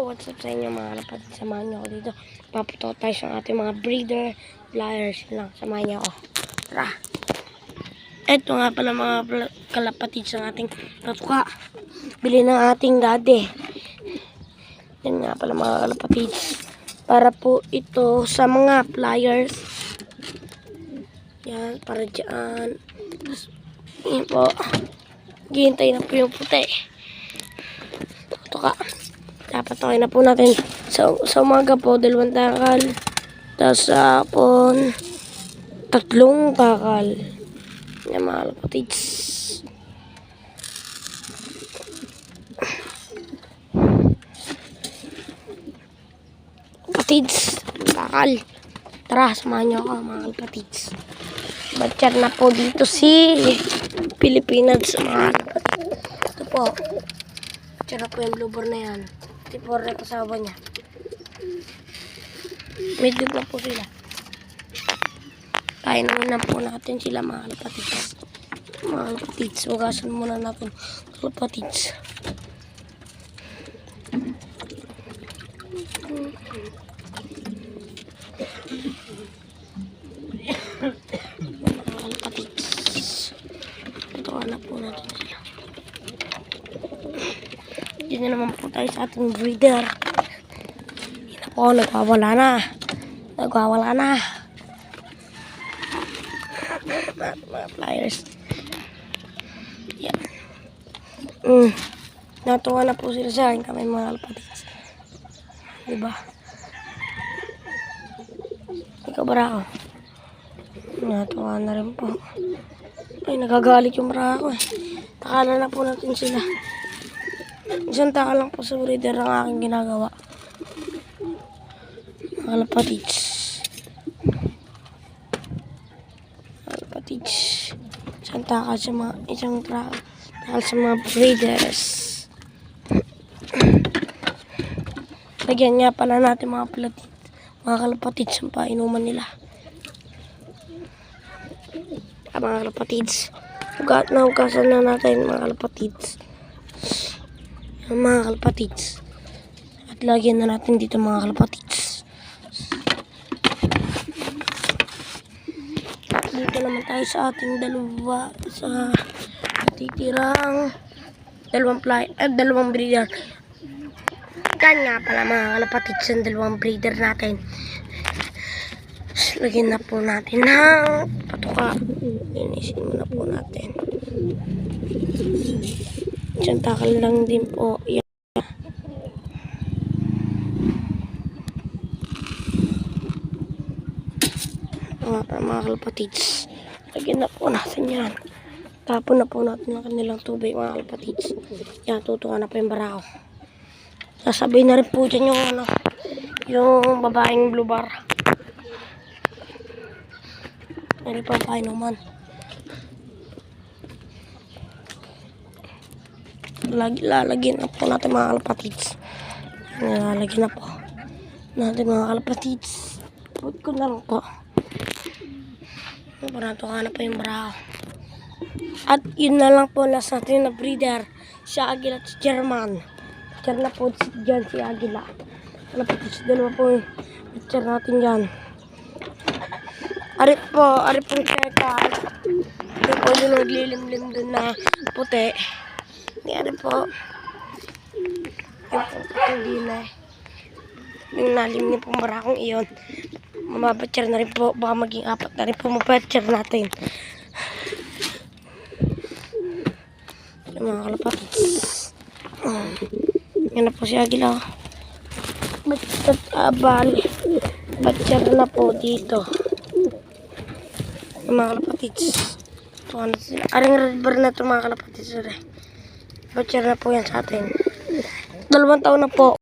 what's up sa inyo mga kapatid? Samahan niyo ako dito. Paputok tayo sa ating mga breeder flyers lang. Samahan niyo ako. Tara! Ito nga pala mga kalapatid sa ating patuka. Bili ng ating daddy. Yan nga pala mga kalapatid. Para po ito sa mga flyers. Yan, para dyan. Yan po. Hihintay na po yung puti. Patuka. Dapat okay na po natin sa umaga po 2 takal, tapos sa hapon 3 takal. Yan mga kalapatids. Kalapatids, takal. Tara, samahan nyo ako mga kalapatids. Batsyar na po dito si Pilipinas mga kalapatids. Ito po. Batsyar na po yung bluebird na yan. Tipor na kasama niya. Medyo na po sila. Kain naman na po natin sila mga kalapatids. Mga kalapatids. Hugasan muna natin kalapatids. Mga kalapatids. Tutukan na po natin sila. Diyan na naman po tayo sa ating breeder. Yan na po, nagwawala na. Nagwawala na. Mga flyers. Yan. Natuwa na po sila sa akin kami mga kalapatids. Diba? Ikaw barako. Natuwa na rin po. Ay, nagagalit yung barako eh. Takala na po natin sila. Isang taka lang po sa breeder ang aking ginagawa. Mga kalapatids. Mga kalapatids. Isang taka sa mga, isang taka sa mga breeders. Lagyan nga pala natin mga kalapatids ang painuman nila. Mga kalapatids. Hugasan na natin mga kalapatids. Mga kalapatids. At lagyan na natin dito mga kalapatids. Dito naman tayo sa ating dalawa sa titirang dalawang breeder. Kanya pala mga kalapatids ang dalawang breeder natin. Lagyan na po natin ng patuka. Linisin muna po natin. Isang takal lang din po. Yan. Mga kalapatids. Lagyan na po natin yan. Tapon na po natin ang kanilang tubig mga kalapatids. Yan, tutukan na po yung barako. Sasabay na rin po dyan yung babaeng blue bar. Hindi pa painuman. Lalagyan na po natin mga kalapatids. Lalagyan na po natin mga kalapatids. Put ko na lang po. Para tukan na po yung barako. At yun na lang po last natin na breeder. Si Agila at si German. Char na po dyan si Agila. Kalapatids dalawa po yung char natin dyan. Arip po yung cheka. Ito po yung naglilimlim dun na puti. Yan po. Yung hindi na. Yung nalim niya pong barakong iyon. Mababatsyar na rin po. Baka maging 4 na rin po mabatsyar natin. Yung mga kalapatids. Yan na po si Agila. Batsyar na po dito. Yung mga kalapatids. Aring red bar na ito mga kalapatids. Batsyar na po yan sa atin. 2 taon na po.